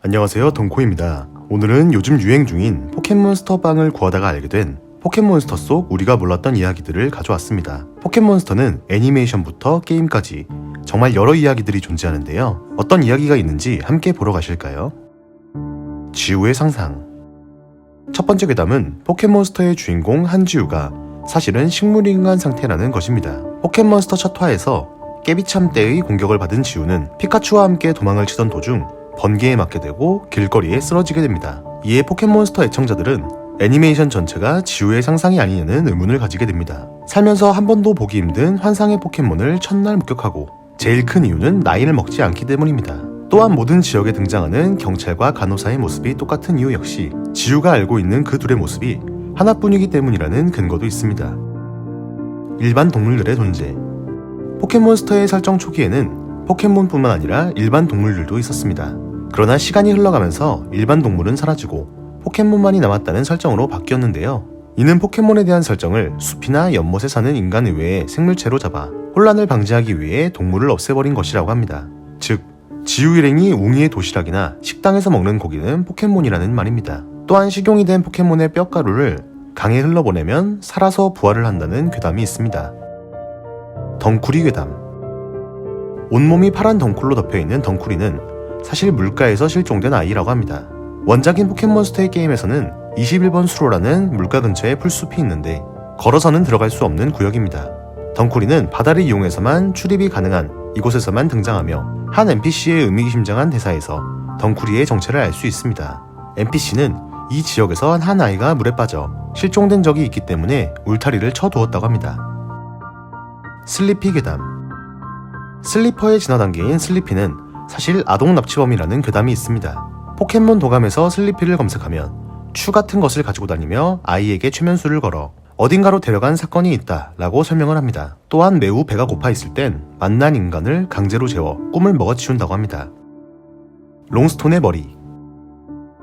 안녕하세요, 덩코입니다. 오늘은 요즘 유행 중인 포켓몬스터 빵을 구하다가 알게 된 포켓몬스터 속 우리가 몰랐던 이야기들을 가져왔습니다. 포켓몬스터는 애니메이션부터 게임까지 정말 여러 이야기들이 존재하는데요. 어떤 이야기가 있는지 함께 보러 가실까요? 지우의 상상. 첫 번째 괴담은 포켓몬스터의 주인공 한지우가 사실은 식물인간 상태라는 것입니다. 포켓몬스터 첫 화에서 깨비참떼의 공격을 받은 지우는 피카츄와 함께 도망을 치던 도중 번개에 맞게 되고 길거리에 쓰러지게 됩니다. 이에 포켓몬스터 애청자들은 애니메이션 전체가 지우의 상상이 아니냐는 의문을 가지게 됩니다. 살면서 한 번도 보기 힘든 환상의 포켓몬을 첫날 목격하고 제일 큰 이유는 나이를 먹지 않기 때문입니다. 또한 모든 지역에 등장하는 경찰과 간호사의 모습이 똑같은 이유 역시 지우가 알고 있는 그 둘의 모습이 하나뿐이기 때문이라는 근거도 있습니다. 일반 동물들의 존재. 포켓몬스터의 설정 초기에는 포켓몬뿐만 아니라 일반 동물들도 있었습니다. 그러나 시간이 흘러가면서 일반 동물은 사라지고 포켓몬만이 남았다는 설정으로 바뀌었는데요. 이는 포켓몬에 대한 설정을 숲이나 연못에 사는 인간 외의 생물체로 잡아 혼란을 방지하기 위해 동물을 없애버린 것이라고 합니다. 즉, 지우 일행이 웅이의 도시락이나 식당에서 먹는 고기는 포켓몬이라는 말입니다. 또한 식용이 된 포켓몬의 뼈가루를 강에 흘러보내면 살아서 부활을 한다는 괴담이 있습니다. 덩쿨이 괴담. 온몸이 파란 덩쿨로 덮여있는 덩쿨이는 사실 물가에서 실종된 아이라고 합니다. 원작인 포켓몬스터의 게임에서는 21번 수로라는 물가 근처에 풀숲이 있는데 걸어서는 들어갈 수 없는 구역입니다. 덩쿨이는 바다를 이용해서만 출입이 가능한 이곳에서만 등장하며 한 NPC의 의미심장한 대사에서 덩쿨이의 정체를 알 수 있습니다. NPC는 이 지역에서 한 아이가 물에 빠져 실종된 적이 있기 때문에 울타리를 쳐두었다고 합니다. 슬리피 괴담. 슬리퍼의 진화 단계인 슬리피는 사실 아동 납치범이라는 괴담이 있습니다. 포켓몬 도감에서 슬리피를 검색하면 추 같은 것을 가지고 다니며 아이에게 최면수를 걸어 어딘가로 데려간 사건이 있다 라고 설명을 합니다. 또한 매우 배가 고파 있을 땐 만난 인간을 강제로 재워 꿈을 먹어치운다고 합니다. 롱스톤의 머리.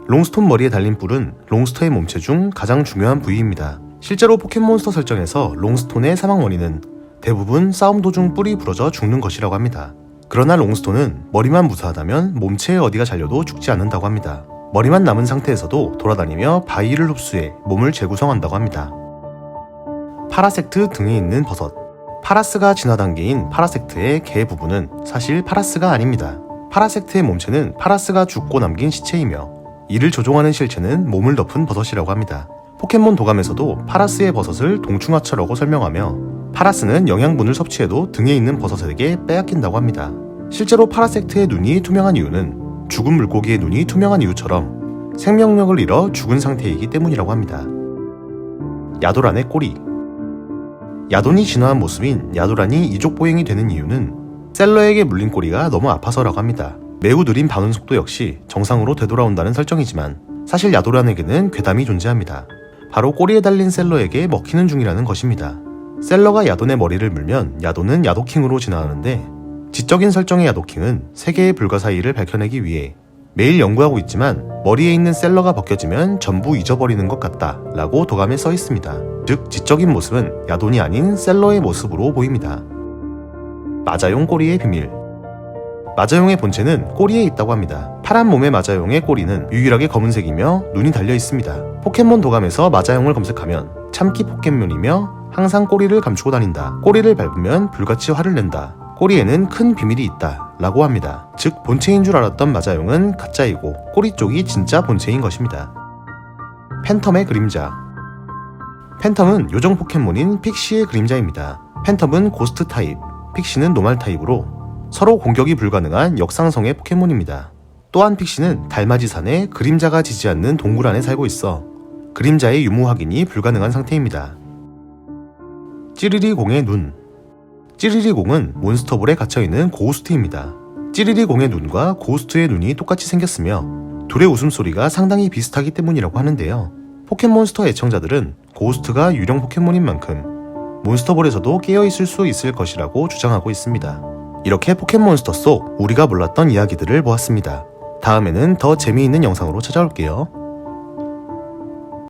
롱스톤 머리에 달린 뿔은 롱스터의 몸체 중 가장 중요한 부위입니다. 실제로 포켓몬스터 설정에서 롱스톤의 사망 원인은 대부분 싸움 도중 뿔이 부러져 죽는 것이라고 합니다. 그러나 롱스톤은 머리만 무사하다면 몸체의 어디가 잘려도 죽지 않는다고 합니다. 머리만 남은 상태에서도 돌아다니며 바위를 흡수해 몸을 재구성한다고 합니다. 파라섹트 등에 있는 버섯. 파라스가 진화 단계인 파라섹트의 개 부분은 사실 파라스가 아닙니다. 파라섹트의 몸체는 파라스가 죽고 남긴 시체이며 이를 조종하는 실체는 몸을 덮은 버섯이라고 합니다. 포켓몬 도감에서도 파라스의 버섯을 동충하처라고 설명하며 파라스는 영양분을 섭취해도 등에 있는 버섯에게 빼앗긴다고 합니다. 실제로 파라섹트의 눈이 투명한 이유는 죽은 물고기의 눈이 투명한 이유처럼 생명력을 잃어 죽은 상태이기 때문이라고 합니다. 야도란의 꼬리. 야돈이 진화한 모습인 야도란이 이족보행이 되는 이유는 셀러에게 물린 꼬리가 너무 아파서라고 합니다. 매우 느린 반응 속도 역시 정상으로 되돌아온다는 설정이지만 사실 야도란에게는 괴담이 존재합니다. 바로 꼬리에 달린 셀러에게 먹히는 중이라는 것입니다. 셀러가 야돈의 머리를 물면 야돈은 야도킹으로 진화하는데 지적인 설정의 야도킹은 세계의 불가 사이를 밝혀내기 위해 매일 연구하고 있지만 머리에 있는 셀러가 벗겨지면 전부 잊어버리는 것 같다 라고 도감에 써 있습니다. 즉 지적인 모습은 야돈이 아닌 셀러의 모습으로 보입니다. 마자용 꼬리의 비밀. 마자용의 본체는 꼬리에 있다고 합니다. 파란 몸의 마자용의 꼬리는 유일하게 검은색이며 눈이 달려 있습니다. 포켓몬 도감에서 마자용을 검색하면 참기 포켓몬이며 항상 꼬리를 감추고 다닌다. 꼬리를 밟으면 불같이 화를 낸다. 꼬리에는 큰 비밀이 있다 라고 합니다. 즉 본체인 줄 알았던 마자용은 가짜이고 꼬리 쪽이 진짜 본체인 것입니다. 팬텀의 그림자. 팬텀은 요정 포켓몬인 픽시의 그림자입니다. 팬텀은 고스트 타입, 픽시는 노말 타입으로 서로 공격이 불가능한 역상성의 포켓몬입니다. 또한 픽시는 달맞이산에 그림자가 지지 않는 동굴 안에 살고 있어 그림자의 유무 확인이 불가능한 상태입니다. 찌리리공의 눈. 찌리리공은 몬스터볼에 갇혀있는 고우스트입니다. 찌리리공의 눈과 고우스트의 눈이 똑같이 생겼으며 둘의 웃음소리가 상당히 비슷하기 때문이라고 하는데요. 포켓몬스터 애청자들은 고우스트가 유령 포켓몬인 만큼 몬스터볼에서도 깨어있을 수 있을 것이라고 주장하고 있습니다. 이렇게 포켓몬스터 속 우리가 몰랐던 이야기들을 보았습니다. 다음에는 더 재미있는 영상으로 찾아올게요.